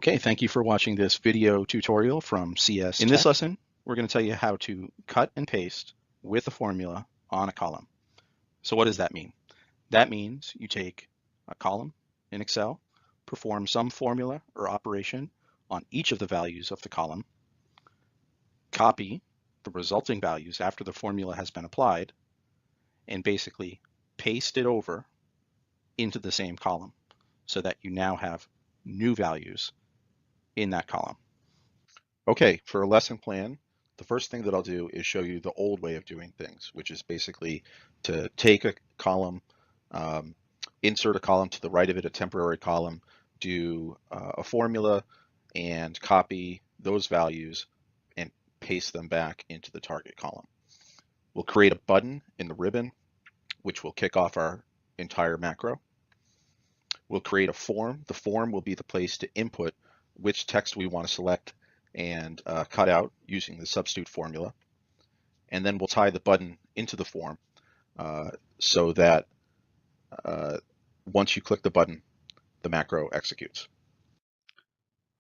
Okay, thank you for watching this video tutorial from CS In Tech. this lesson, We're going to tell you how to cut and paste with a formula on a column. so what does that mean? That means you take a column in Excel, perform some formula or operation on each of the values of the column, copy the resulting values after the formula has been applied, and basically paste it over into the same column so that you now have new values in that column. Okay, for a lesson plan, the first thing that I'll do is show you the old way of doing things, which is basically to take a column, insert a column to the right of it, a temporary column, do a formula and copy those values and paste them back into the target column. We'll create a button in the ribbon, which will kick off our entire macro. We'll create a form. The form will be the place to input which text we want to select and cut out using the substitute formula. And then we'll tie the button into the form so that once you click the button, the macro executes.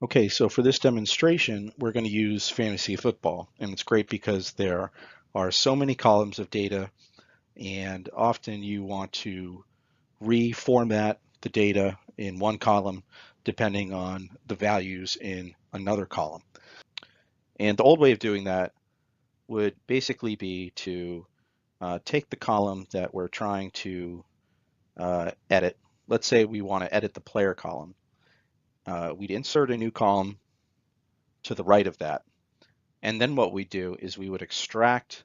Okay, so for this demonstration, we're going to use fantasy football, and it's great because there are so many columns of data, and often you want to reformat the data in one column depending on the values in another column. And the old way of doing that would basically be to take the column that we're trying to edit. Let's say we want to edit the player column. We'd insert a new column to the right of that. And then what we do is we would extract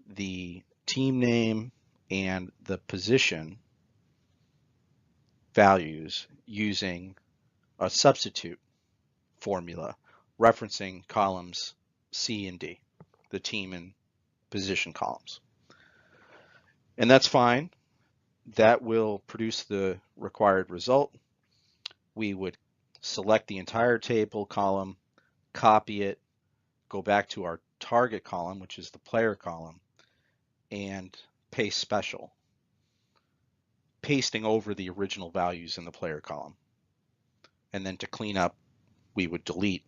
the team name and the position values using a substitute formula referencing columns C and D, the team and position columns. And that's fine. That will produce the required result. We would select the entire table column, copy it, go back to our target column, which is the player column, and paste special, pasting over the original values in the player column. And then to clean up, we would delete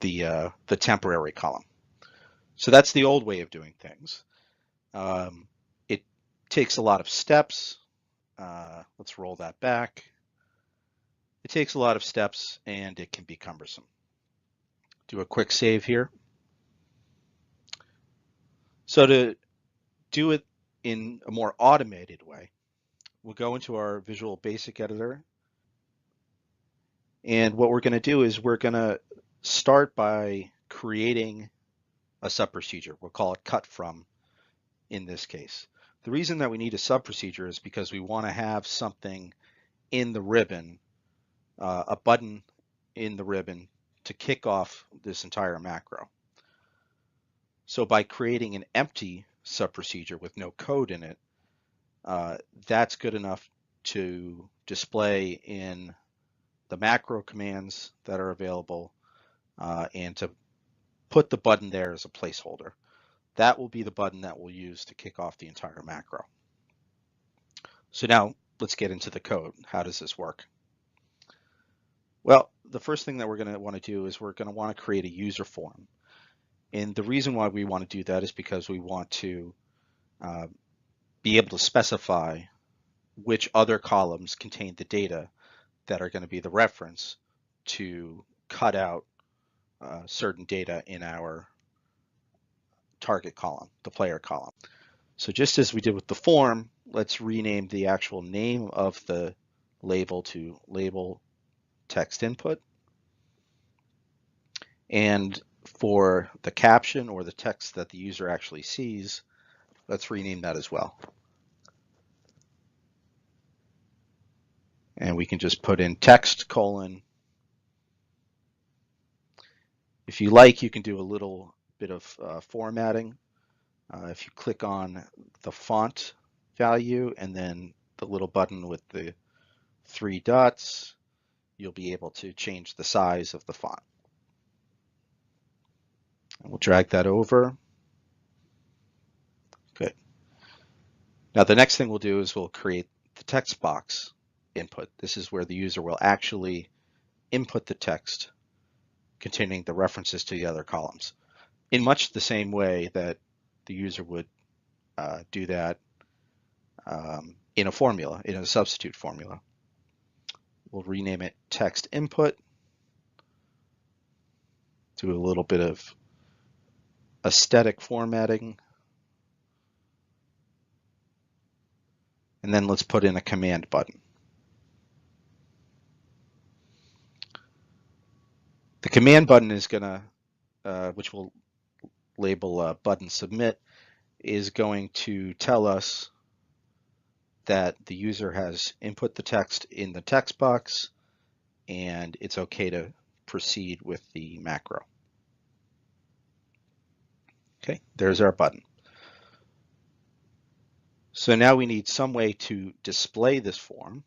the temporary column. So that's the old way of doing things. It takes a lot of steps. Let's roll that back. It takes a lot of steps and it can be cumbersome. Do a quick save here. So to do it in a more automated way, we'll go into our Visual Basic Editor. And what we're going to do is we're going to start by creating a sub-procedure. We'll call it cut from in this case. The reason that we need a sub-procedure is because we want to have something in the ribbon, a button in the ribbon to kick off this entire macro. So by creating an empty sub-procedure with no code in it, that's good enough to display in the macro commands that are available and to put the button there as a placeholder. That will be the button that we'll use to kick off the entire macro. So now let's get into the code. How does this work? Well, the first thing that we're going to want to do is we're going to want to create a user form. And the reason why we want to do that is because we want to be able to specify which other columns contain the data that are going to be the reference to cut out certain data in our target column, the player column. So just as we did with the form, let's rename the actual name of the label to label text input. And for the caption or the text that the user actually sees, let's rename that as well. And we can just put in text colon. If you like, you can do a little bit of formatting. If you click on the font value and then the little button with the 3 dots, you'll be able to change the size of the font. And we'll drag that over. Good. Now the next thing we'll do is we'll create the text box input. This is where the user will actually input the text containing the references to the other columns in much the same way that the user would do that in a formula, in a substitute formula. We'll rename it text input, do a little bit of aesthetic formatting, and then let's put in a command button. The command button is going to, which we'll label button submit, is going to tell us that the user has input the text in the text box and it's okay to proceed with the macro. Okay, there's our button. So now we need some way to display this form,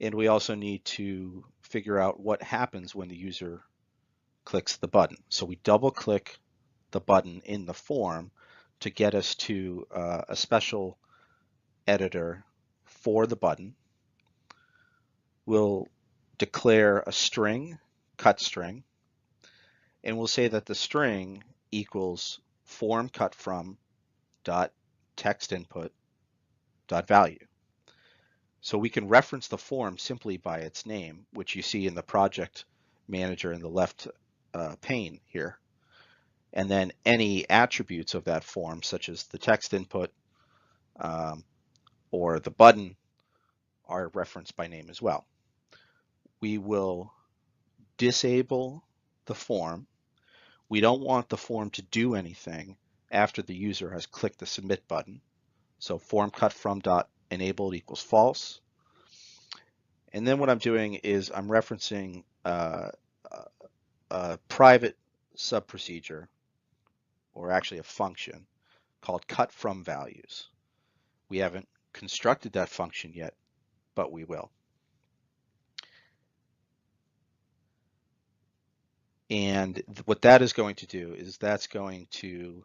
and we also need to figure out what happens when the user clicks the button. So we double click the button in the form to get us to a special editor for the button. We'll declare a string, cut string, and we'll say that the string equals form cut from dot text input dot value. So we can reference the form simply by its name, which you see in the project manager in the left pane here. And then any attributes of that form, such as the text input or the button, are referenced by name as well. We will disable the form. We don't want the form to do anything after the user has clicked the submit button. So form cut from dot enabled equals false. And then what I'm doing is I'm referencing a private subprocedure, or actually a function, called cut from values. We haven't constructed that function yet, but we will. And what that is going to do is that's going to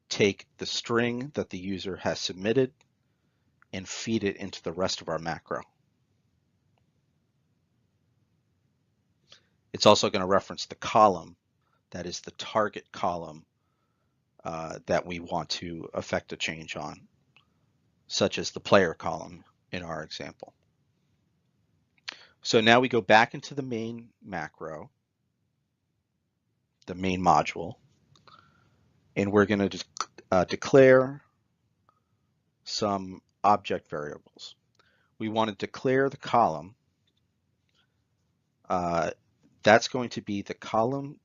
take the string that the user has submitted and feed it into the rest of our macro. It's also going to reference the column that is the target column that we want to affect a change on, such as the player column in our example. So now we go back into the main macro, the main module, and we're going to declare some object variables. We want to declare the column. That's going to be the column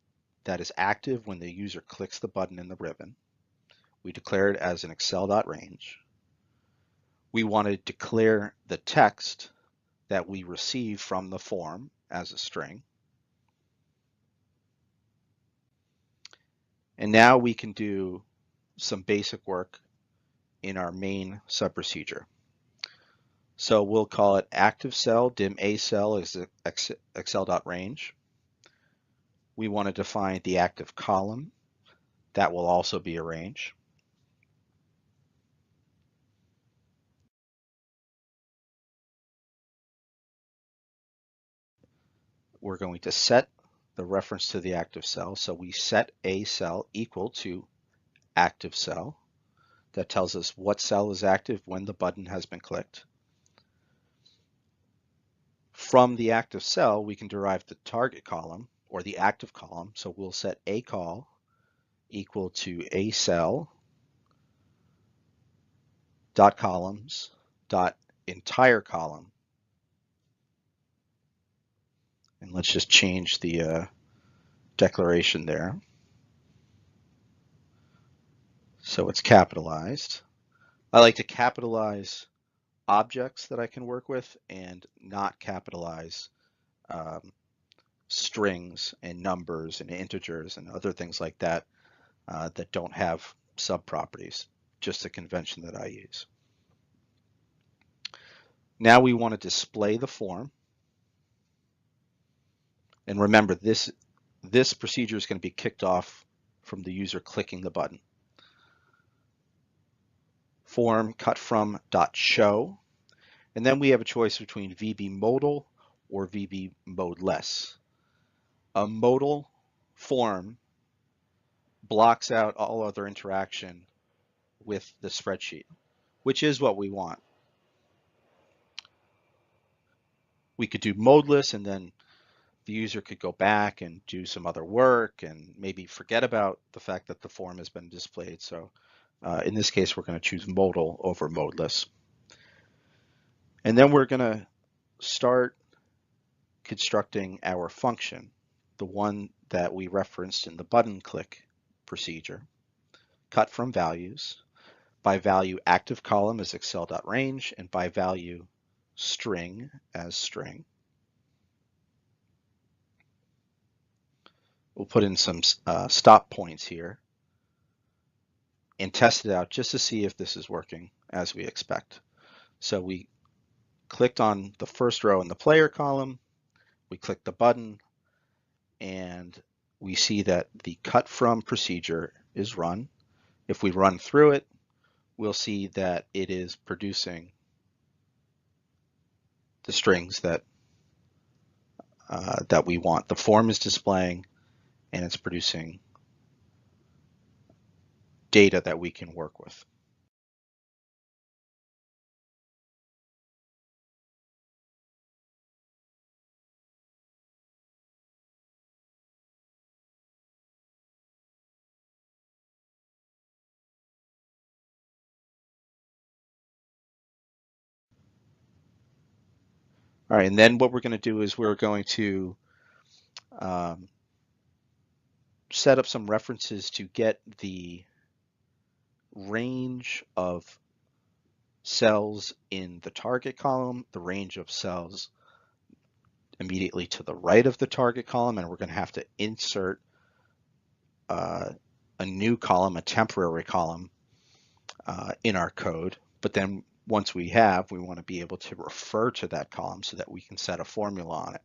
that is active when the user clicks the button in the ribbon. We declare it as an Excel.range. We want to declare the text that we receive from the form as a string. And now we can do some basic work in our main subprocedure. So we'll call it active cell, dim a cell is Excel.range. We want to define the active column. That will also be a range. We're going to set the reference to the active cell. So we set a cell equal to active cell. That tells us what cell is active when the button has been clicked. From the active cell, we can derive the target column or the active column. So we'll set a call equal to a cell dot columns dot entire column. And let's just change the declaration there. So it's capitalized. I like to capitalize objects that I can work with and not capitalize strings and numbers and integers and other things like that that don't have sub-properties, just a convention that I use. Now we want to display the form. And remember, this procedure is going to be kicked off from the user clicking the button. Form cut from dot show. And then we have a choice between VB modal or VB modeless. A modal form blocks out all other interaction with the spreadsheet, which is what we want. We could do modeless, and then the user could go back and do some other work and maybe forget about the fact that the form has been displayed. So in this case, we're going to choose modal over modeless. And then we're going to start constructing our function, the one that we referenced in the button click procedure. Cut from values. By value active column as excel.range, and by value string as string. We'll put in some stop points here and test it out just to see if this is working as we expect. So we clicked on the first row in the player column, we click the button, and we see that the cut from procedure is run. If we run through it, we'll see that it is producing the strings that we want. The form is displaying, and it's producing data that we can work with. All right, and then what we're going to do is we're going to set up some references to get the range of cells in the target column, the range of cells immediately to the right of the target column, and we're going to have to insert a new column, a temporary column in our code. But then once we want to be able to refer to that column so that we can set a formula on it.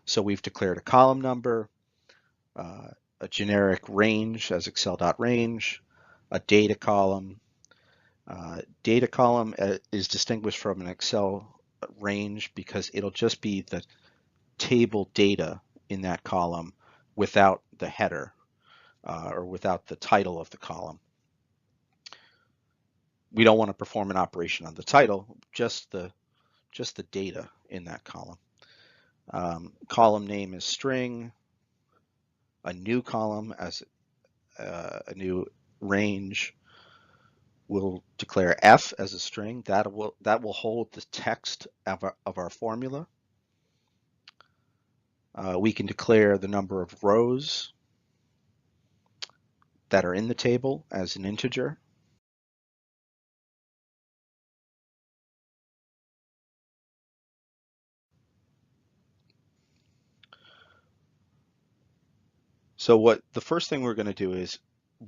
So we've declared a column number, a generic range as excel.range, a data column. Data column is distinguished from an Excel range because it'll just be the table data in that column without the header or without the title of the column. We don't want to perform an operation on the title, just the data in that column. Column name is string. A new column as a new range. We'll declare F as a string. That will hold the text of our formula. We can declare the number of rows that are in the table as an integer. So the first thing we're going to do is,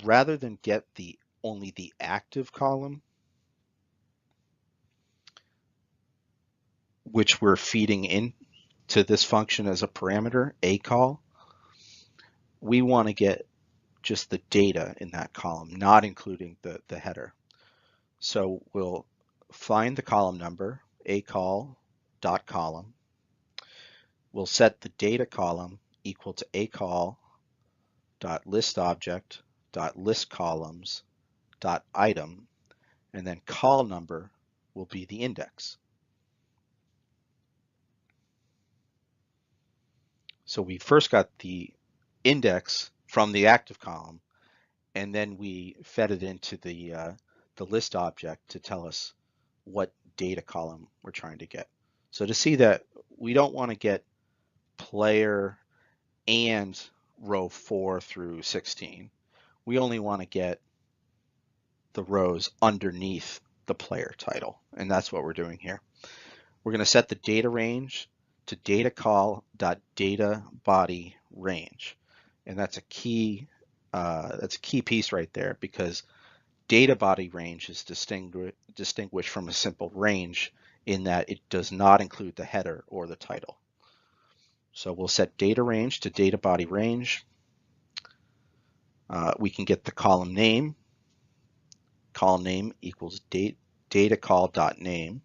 rather than get only the active column, which we're feeding in to this function as a parameter, acol, we want to get just the data in that column, not including the header. So we'll find the column number, acol.column. We'll set the data column equal to acol.listObject.listColumns.item, and then call number will be the index. So we first got the index from the active column, and then we fed it into the list object to tell us what data column we're trying to get. So to see that we don't want to get player and row 4 through 16, we only want to get the rows underneath the player title, and that's what we're doing here. We're going to set the data range to datacall.dataBodyRange, and that's a key piece right there, because data body range is distinguished from a simple range in that it does not include the header or the title. So we'll set data range to data body range. We can get the column name. Column name equals datacall.name.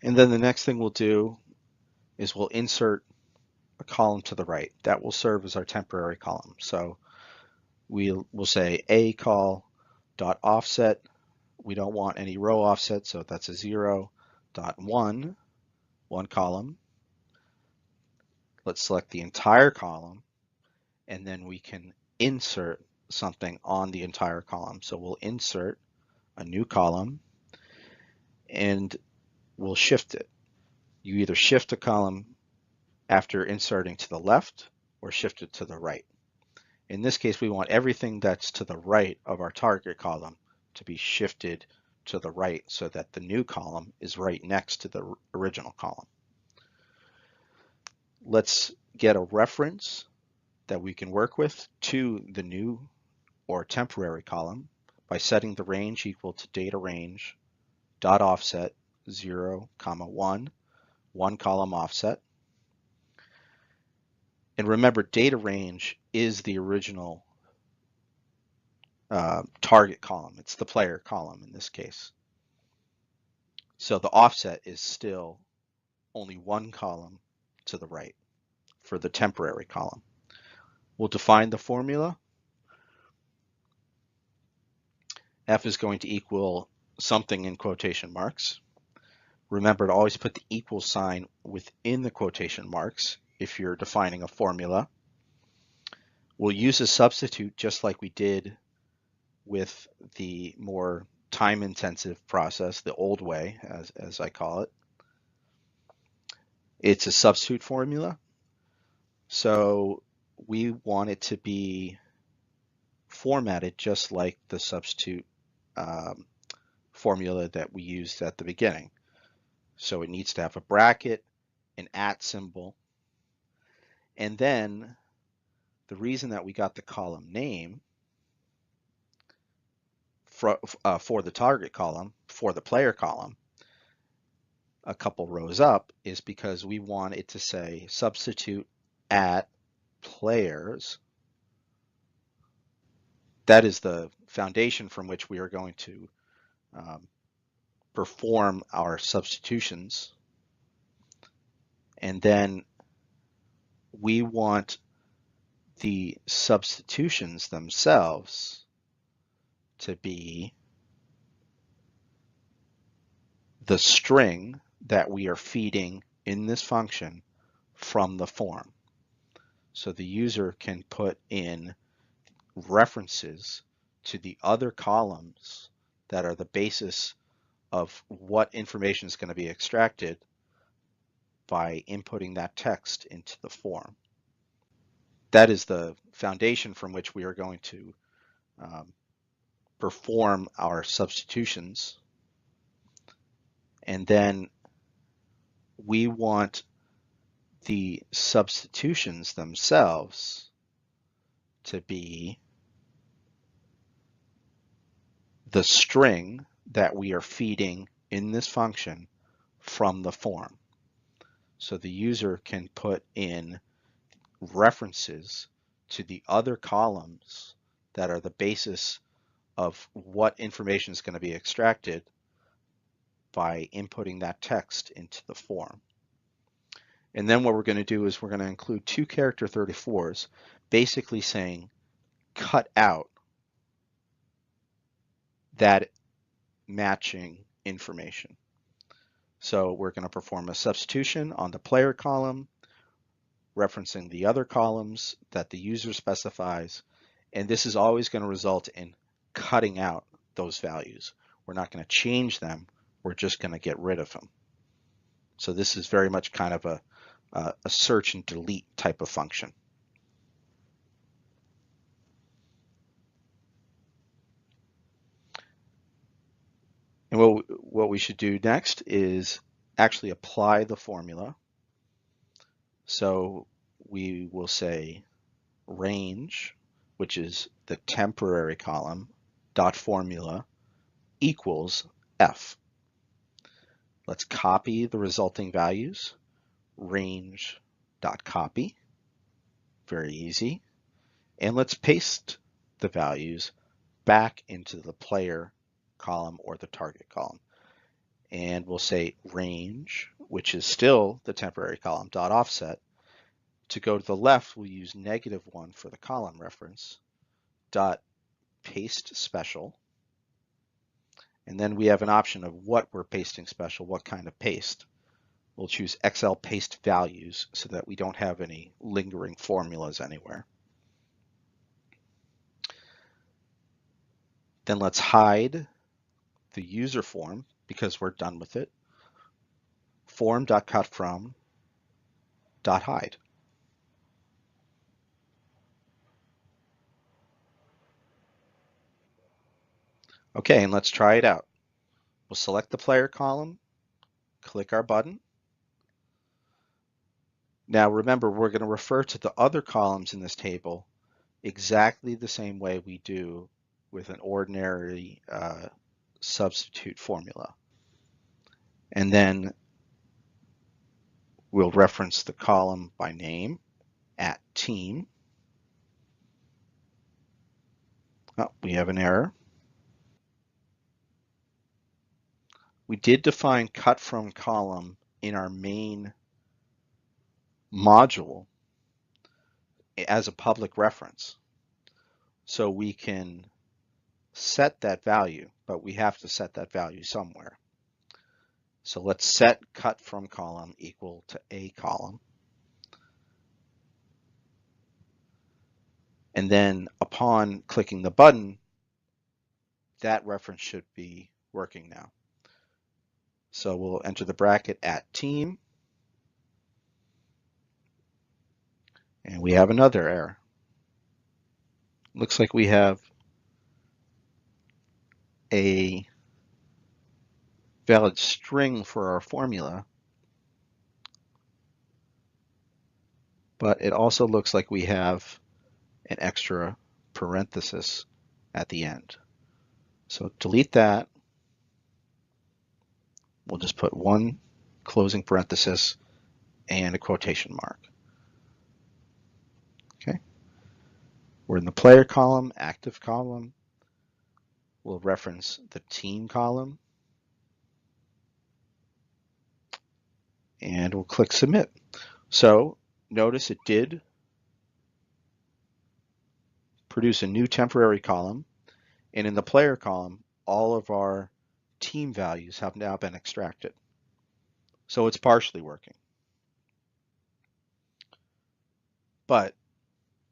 And then the next thing we'll do is we'll insert a column to the right. That will serve as our temporary column. So we'll say a call dot offset. We don't want any row offset, so that's a 0 dot one column. Let's select the entire column, and then we can insert something on the entire column. So we'll insert a new column and we'll shift it. You either shift a column after inserting to the left or shift it to the right. In this case, we want everything that's to the right of our target column to be shifted to the right so that the new column is right next to the original column. Let's get a reference that we can work with to the new or temporary column by setting the range equal to data range dot offset 0, 1 column offset. And remember, data range is the original target column. It's the player column in this case. So the offset is still only 1 column to the right for the temporary column. We'll define the formula. F is going to equal something in quotation marks. Remember to always put the equal sign within the quotation marks if you're defining a formula. We'll use a substitute just like we did with the more time-intensive process, the old way, as I call it. It's a substitute formula, so we want it to be formatted just like the substitute formula that we used at the beginning. So it needs to have a bracket, an @ symbol, and then the reason that we got the column name for the target column, for the player column, a couple rows up, is because we want it to say substitute at players. That is the foundation from which we are going to perform our substitutions. And then we want the substitutions themselves to be the string that we are feeding in this function from the form. So the user can put in references to the other columns that are the basis of what information is going to be extracted by inputting that text into the form. That is the foundation from which we are going to perform our substitutions. And then we want the substitutions themselves to be the string that we are feeding in this function from the form. So the user can put in references to the other columns that are the basis of what information is going to be extracted by inputting that text into the form. And then what we're going to do is we're going to include 2 character 34s, basically saying cut out that matching information. So we're going to perform a substitution on the player column, referencing the other columns that the user specifies, and this is always going to result in cutting out those values. We're not going to change them, we're just going to get rid of them. So this is very much kind of a search and delete type of function. And what we should do next is actually apply the formula. So we will say range, which is the temporary column, dot formula equals F. Let's copy the resulting values, range dot copy, very easy. And let's paste the values back into the player column or the target column. and we'll say range, which is still the temporary column, dot offset. To go to the left, we'll use -1 for the column reference, dot paste special. And then we have an option of what we're pasting special, what kind of paste. We'll choose Excel paste values so that we don't have any lingering formulas anywhere. Then let's hide the user form because we're done with it. Form.cutFrom.hide. Okay, and let's try it out. We'll select the player column, click our button. Now remember, we're going to refer to the other columns in this table exactly the same way we do with an ordinary substitute formula. And then we'll reference the column by name at team. Oh, we have an error. We did define cut from column in our main module as a public reference. So we can set that value, but we have to set that value somewhere. So let's set cut from column equal to a column. And then upon clicking the button, that reference should be working now. So we'll enter the bracket at team. And we have another error. Looks like we have a valid string for our formula, but it also looks like we have an extra parenthesis at the end. So delete that. We'll just put one closing parenthesis and a quotation mark. Okay. We're in the player column, active column. We'll reference the team column. And we'll click submit. So notice it did produce a new temporary column. And in the player column, all of our team values have now been extracted. So it's partially working. But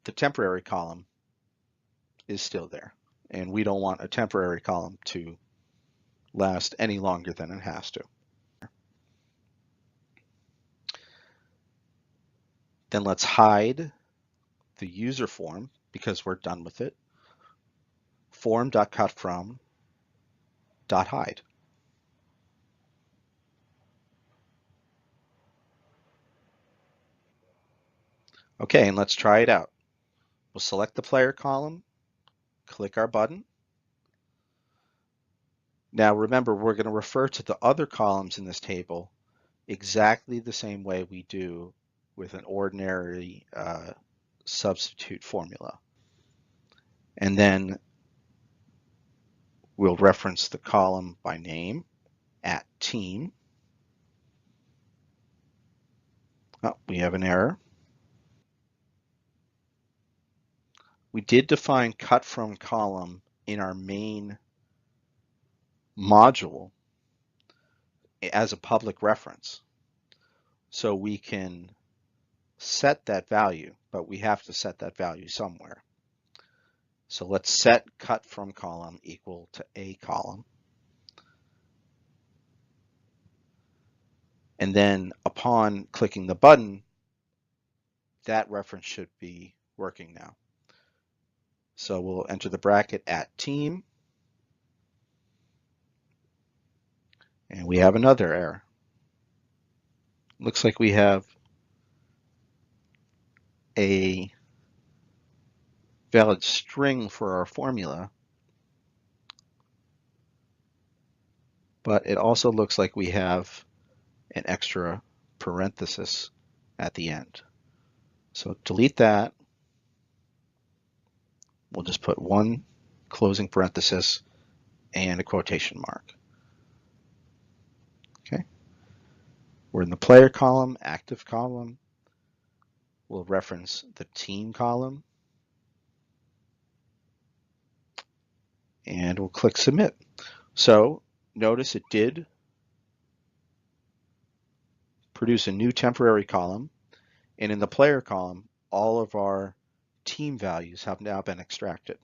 the temporary column is still there. And we don't want a temporary column to last any longer than it has to. Then let's hide the user form because we're done with it. Form.cutFrom.hide. Okay, and let's try it out. We'll select the player column, click our button. Now remember, we're going to refer to the other columns in this table exactly the same way we do with an ordinary substitute formula. And then we'll reference the column by name at team. Oh, we have an error. We did define cut from column in our main module as a public reference. So we can set that value, but we have to set that value somewhere. So let's set cut from column equal to a column. And then upon clicking the button, that reference should be working now. So we'll enter the bracket at team. And we have another error. Looks like we have a valid string for our formula, but it also looks like we have an extra parenthesis at the end. So delete that. We'll just put one closing parenthesis and a quotation mark. We're in the player column, active column. We'll reference the team column. And we'll click submit. So notice it did produce a new temporary column. And in the player column, all of our team values have now been extracted.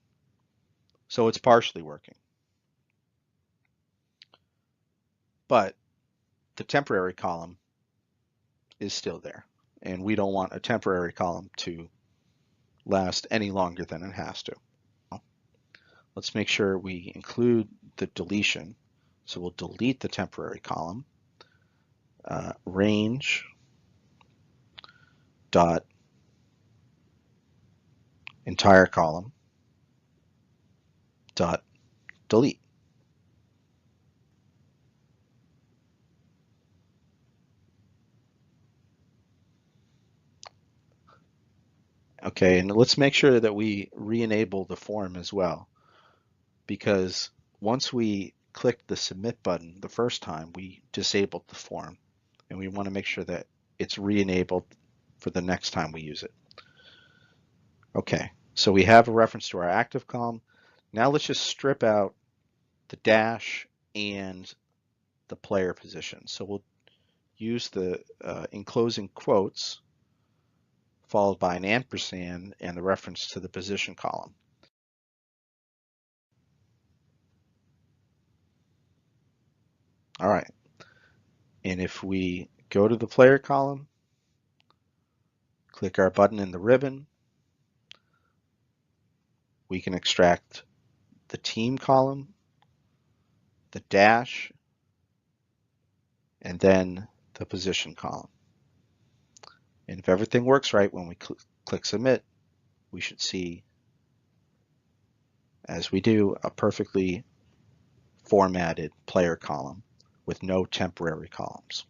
So it's partially working. But the temporary column is still there. And we don't want a temporary column to last any longer than it has to. Let's make sure we include the deletion. So we'll delete the temporary column. Range dot entire column dot delete. Okay, and let's make sure that we re-enable the form as well, because once we clicked the submit button the first time, we disabled the form, and we want to make sure that it's re-enabled for the next time we use it. Okay, so we have a reference to our active column. Now let's just strip out the dash and the player position. So we'll use the enclosing quotes followed by an ampersand and the reference to the position column. All right, and if we go to the player column, click our button in the ribbon, we can extract the team column, the dash, and then the position column. And if everything works right, when we click submit, we should see, as we do, a perfectly formatted player column with no temporary columns.